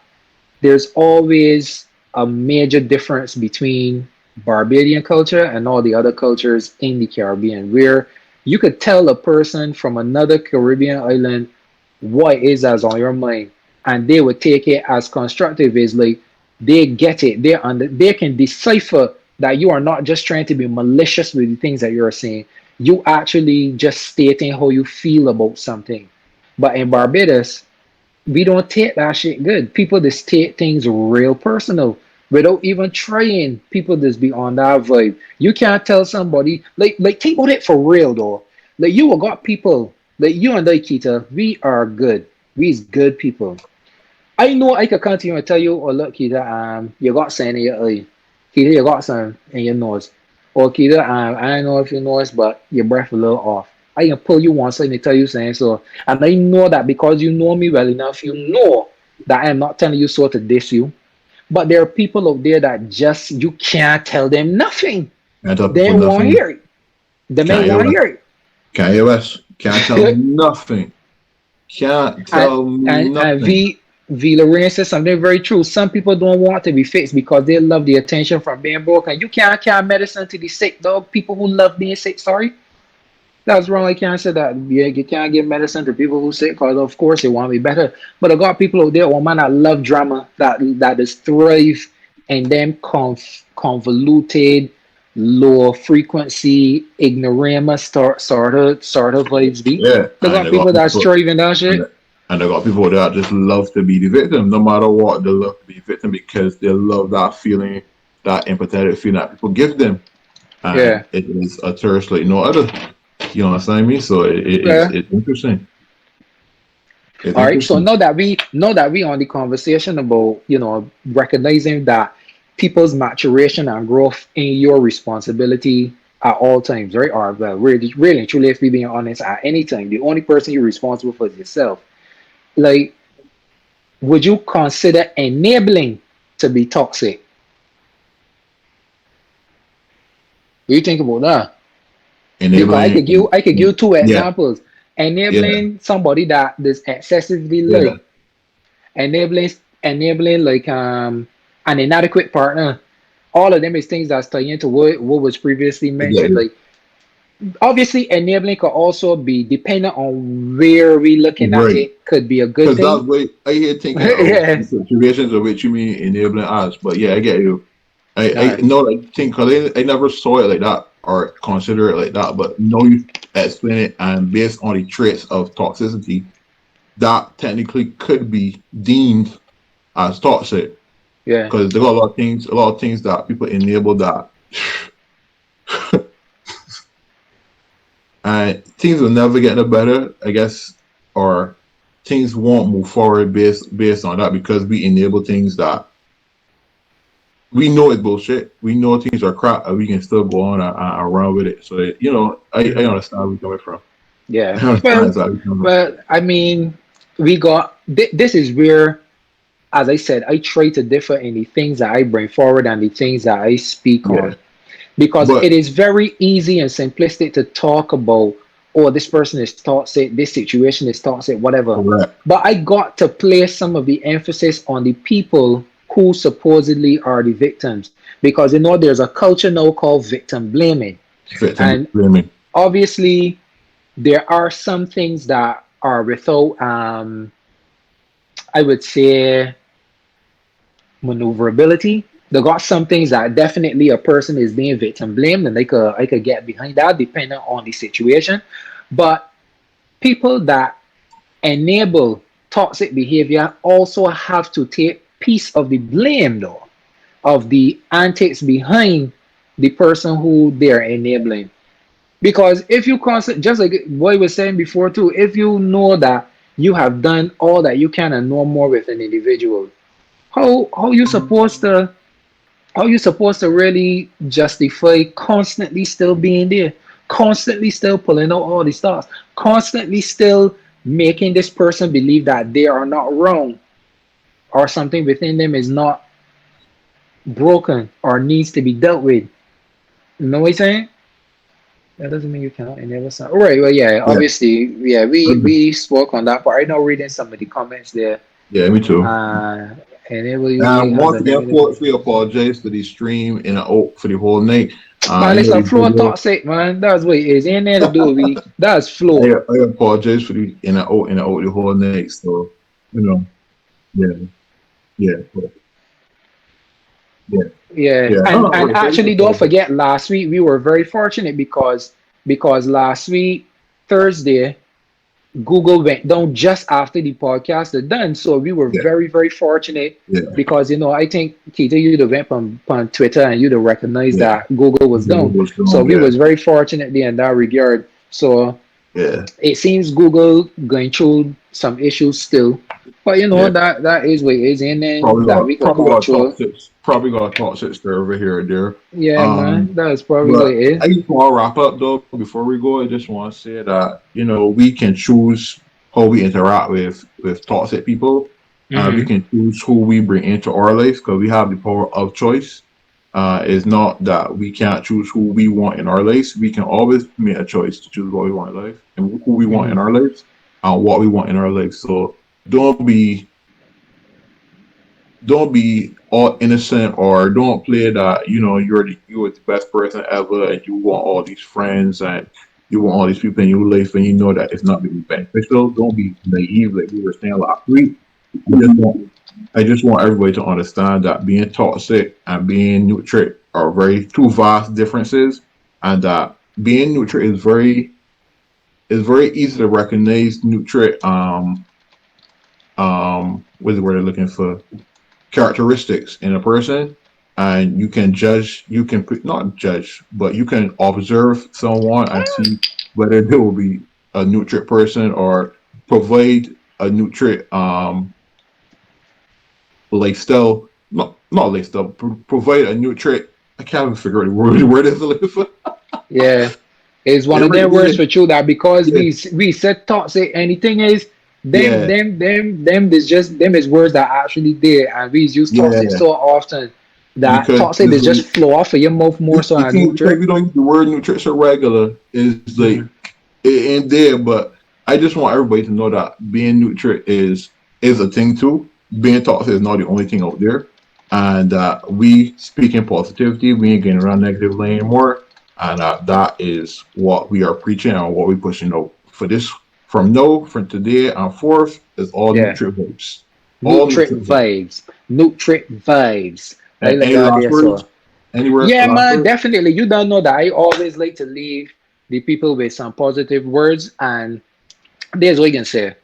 there's always a major difference between Barbadian culture and all the other cultures in the Caribbean, where you could tell a person from another Caribbean island what is as on your mind, and they would take it as constructive. Is like they get it, they can decipher that you are not just trying to be malicious with the things that you're saying. You actually just stating how you feel about something. But in Barbados, we don't take that shit good. People just take things real personal without even trying. People just be on that vibe. You can't tell somebody like think about it for real though. Like you will got people like you and I, Kita. We are good. We's good people. I know I could come to you and tell you, oh look, Kita, you got sand in your eye. Kita, you got some in your nose. Or Kita, I don't know if you know this, but your breath a little off. I can pull you one side and tell you saying so. And I know that because you know me well enough, you know that I am not telling you so to diss you. But there are people out there that just you can't tell them nothing. Can't tell They people won't nothing. hear it. They may Can't hear want to us. hear it. Can't hear us. Can't tell me nothing. Can't And tell me and nothing. V Lorraine says something very true. Some people don't want to be fixed because they love the attention from being broken. You can't carry medicine to the sick, dog. People who love being sick, sorry. That's wrong. I can't say that. Yeah, you can't give medicine to people who sick because of course they want to be better. But I got people out there, oh man, that love drama, that is thrive and them convoluted, low frequency, ignorama sort of vibes be. Yeah, They and got they got people that people strive in that and, shit. and they got people that just love to be the victim, no matter what. They love to be victim because they love that feeling, that empathetic feeling that people give them, Yeah. and it is a thirst like no other. You understand me? So Yeah. it's interesting. It's All right. So interesting. now that we on the conversation about recognizing that people's maturation and growth in your responsibility at all times, right? Or well, really and truly, if we being honest, at any time, the only person you're responsible for is yourself. Like, would you consider enabling to be toxic? What do you think about that? Because I Enabling, could give I could give two yeah, examples. yeah, Enabling somebody that is excessively yeah. late, enabling like an inadequate partner. All of them is things that's tied into what was previously I get mentioned. you. Like obviously enabling could also be dependent on where we looking at Right. it, could be a good Because that's thing. what I hear thinking of Yeah. the situations of which you mean enabling us. But yeah, I get you. I Alright. know like think because I never saw it like that or consider it like that. But now you explain it and based on the traits of toxicity, that technically could be deemed as toxic. Yeah. Because there are a lot of things that people enable that and things will never get no better, I guess, or things won't move forward based on that because we enable things that we know it's bullshit. We know things are crap, and we can still go on and run with it. So I Mhm. understand where you're coming from. Yeah. I understand Well, exactly where you're coming well, I mean, this is where, as I said, I try to differ in the things that I bring forward and the things that I speak from. Yeah, on. Because but it is very easy and simplistic to talk about, oh, this person is toxic, this situation is toxic, whatever. Correct. But I got to place some of the emphasis on the people who supposedly are the victims. Because there's a culture now called victim blaming. Victim And blaming. obviously there are some things that are without I would say maneuverability. They got some things that definitely a person is being victim blamed, and I could get behind that depending on the situation. But people that enable toxic behavior also have to take piece of the blame though of the antics behind the person who they're enabling. Because if you constantly, just like what was saying before too, if you know that you have done all that you can and no more with an individual, how you supposed to really justify constantly still being there, constantly still pulling out all the stars, constantly still making this person believe that they are not wrong or something within them is not broken or needs to be dealt with. You know what I'm saying? That doesn't mean you cannot enable some. All right, well, yeah, Yeah. obviously, yeah, we Okay. we spoke on that part. I know reading some of the comments there. Yeah, me too. Uh, enable using And has once a again, negative. we apologize for the stream in the for the whole night. Man, You it's know a the flow video. toxic, man. That's what it is. Ain't there to do with. That's I, flow. I apologize for the in the out the whole night. So you know, yeah, yeah, yeah, Yeah, yeah. No, and no, wait, so you actually, don't apologize. forget, last week we were very fortunate because last week Thursday Google went down just after the podcast had done. So we were Yeah, very, very fortunate yeah, because, I think, Keita, you'd have went on Twitter and you'd have recognized yeah. that Google was Google down. was So down. we Yeah, was very fortunate there in that regard. So yeah, it seems Google going through some issues still. But, yeah. that is what it is. And then that we could control. Probably got a talk six over here and there. Yeah, Um, man, that's probably what but it is. I just want to wrap up though. Before we go, I just want to say that we can choose how we interact with toxic people. We Mm-hmm. can choose who we bring into our life because we have the power of choice. It's not that we can't choose who we want in our lives. We can always make a choice to choose what we want in life and who we want in Mm-hmm. our lives and what we want in our lives. So don't be don't be all innocent or don't play that you're the best person ever and you want all these friends and you want all these people in your life and you know that it's not going to be beneficial. Don't be naive like we were saying last week. I just want everybody to understand that being toxic and being Nutric are very two vast differences, and that being Nutric is very easy to recognize. Nutric what is the word I'm looking for? Characteristics in a person, and you can not judge, but you can observe someone and see whether they will be a Nutric person or provide a Nutric lifestyle, not lifestyle, provide a Nutric. I can't even figure out the word is looking for. Yeah. It's one Yeah, of right, them words for true that because yeah, we said toxic anything is yeah, them is just them is words that actually there and we use toxic yeah, so often that because toxic is just flow off of your mouth more so the than thing because neutral. we don't use the word nutrition regular is like Mm-hmm. it ain't there, but I just want everybody to know that being neutral is a thing too. Being toxic is not the only thing out there, and we speaking positivity. We ain't getting around negative lane anymore, and that is what we are preaching and what we pushing out for this from today and forth is all Yeah. neutral vibes, all Nutric neutral vibes. vibes. Nutric vibes. I like Any that last there words? so. Anywhere Yeah, last man, words? definitely. You don't know that I always like to leave the people with some positive words and there's what you can say.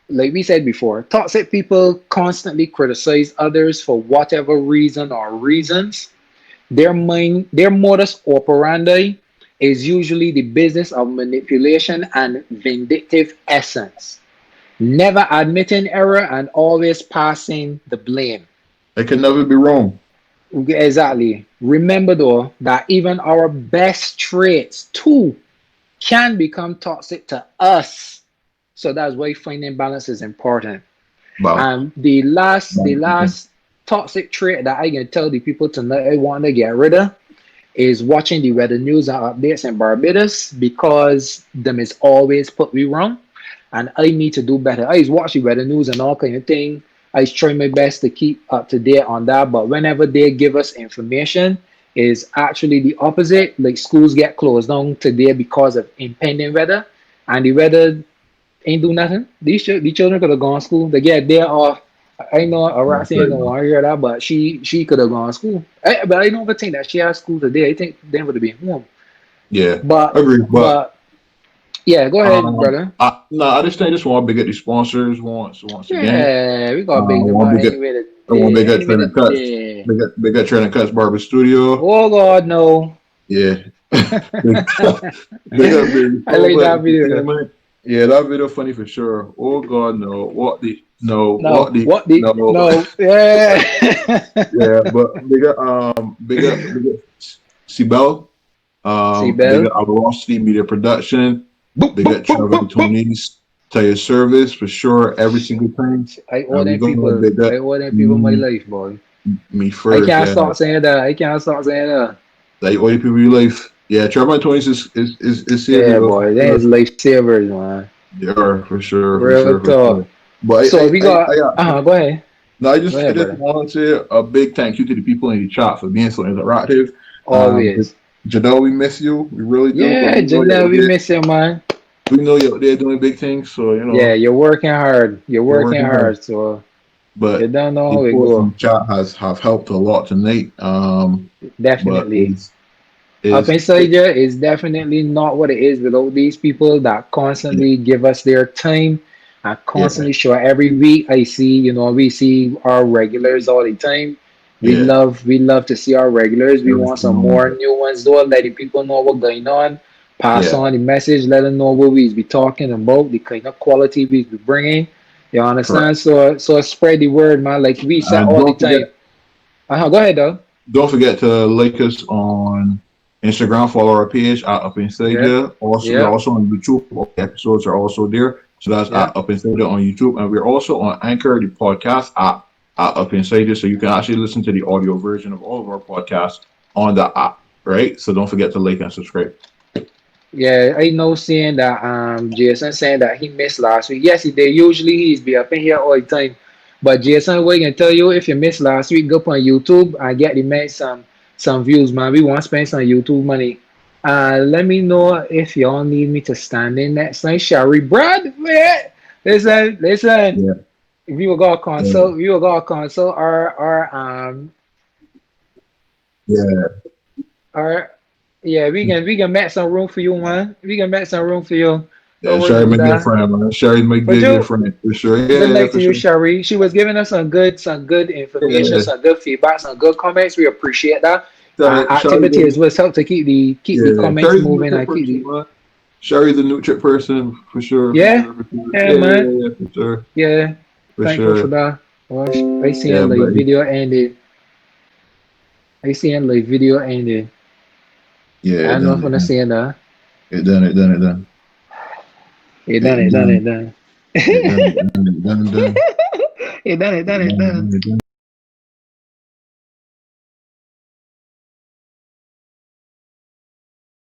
Like we said before, toxic people constantly criticize others for whatever reason or reasons. Their modus operandi is usually the business of manipulation and vindictive essence, never admitting error and always passing the blame. It can never be wrong. Exactly. Remember though that even our best traits too can become toxic to us. So that's why finding balance is important. But And the last toxic trait that I can tell the people tonight I want to get rid of is watching the weather news and updates in Barbados because them is always put me wrong, and I need to do better. I watch the weather news and all kind of thing. I try my best to keep up to date on that, but whenever they give us information, is actually the opposite. Like schools get closed down today because of impending weather, and the weather ain't do nothing. The children could have gone to school. They get day off. I know That's Roxy ain't right, gonna man. want to hear that, but she could have gone to school. But I don't even think that she has school today. I think they would have been home. Yeah, But agreed. But but yeah, go ahead, brother. I just think just want to big up the sponsors once again. Yeah, we gotta big them Want up to big up, anyway I want today. big up Anyway Trending Cuts, today. big up Trending Cuts Barber Studio. Oh God, no. Yeah, big up, big up Big I Pro like that video. Entertainment. Yeah, that video funny for sure. Oh God, no, No, what the no. no? Yeah. Yeah, but big up Sibel. See, Big Bell. up Velocity Media Production. Boop, Big up boop, boop, Trevor boop, boop. Tony's Tell Your Service for sure every single time. I owe And we're them gonna people. big up I owe them people my me, life, boy. me I first. can't Yeah, stop saying that. I can't stop saying that. like all the people you life. Yeah, Trevor Tony's is serious Yeah, though, boy. That for is sure. lifesavers, man. They are for sure, for Real sure, for talk. sure. But So we got. I Go ahead. no, Go ahead, I just brother. want to say a big thank you to the people in the chat for being so interactive. Always. Janelle, we miss you. We really do, but Yeah, Janelle, we miss you, man. we know you're out there doing big things. So you Yeah, know you're working hard. You're you're working working hard. hard. So you But don't know the how it posts in go. the chat have helped a lot tonight. But Definitely. Up is inside you is definitely not what it is without these people that yeah, constantly give us their time and yeah, constantly show every week. I see, we see our regulars all the time. yeah, We love to see our regulars. We every want some single more one. new ones though, letting people know what's going on. Pass Yeah, on the message, let them know what we be talking about, the kind of quality we be bringing. You understand? correct. So spread the word, man. Like we say And all the time. Go ahead, though. don't forget to like us on Instagram, follow our page at Up Inside Yep. Here. Also, we're Yep. also on YouTube. All the episodes are also there. So that's Yep. at Up Inside Here on YouTube. And we're also on Anchor, the podcast at Up Inside Here. So you can actually listen to the audio version of all of our podcasts on the app, right? So don't forget to like and subscribe. Yeah, I know seeing that Jason saying that he missed last week. Yes, he did. Usually he's be up in here all the time. But Jason, we can tell you if you missed last week, go up on YouTube and get the man some views, man. We want to spend some YouTube money. Let me know if y'all need me to stand in next night. Sherry Brad, man. Listen. Yeah. Yeah. We will go consult Yeah. our yeah, we can make some room for you, man. We can make some room for you. Yeah. Don't worry Sherry, about my good that. friend, man. Sherry, my But good, good you, friend. For sure. good Yeah, night to for you, sure. Sherry. She was giving us some good information, Yeah. some good feedback, some good comments. We appreciate that. Sherry, Activities was help to keep the yeah. comments Sherry's a moving Nutric and keep person, the man. Sherry's a Nutric person for sure, for yeah, sure, for sure. yeah, Yeah, man. yeah, yeah, for sure, Yeah. for Thankful for sure. that. Gosh, I Yeah, seen like but video ended. I seen like video ended. yeah, I don't know if I'm gonna say that. it done, It done, it it done, done, it done. it done, it done, it done, it done, It done, it done, it it done, it done. done, it done.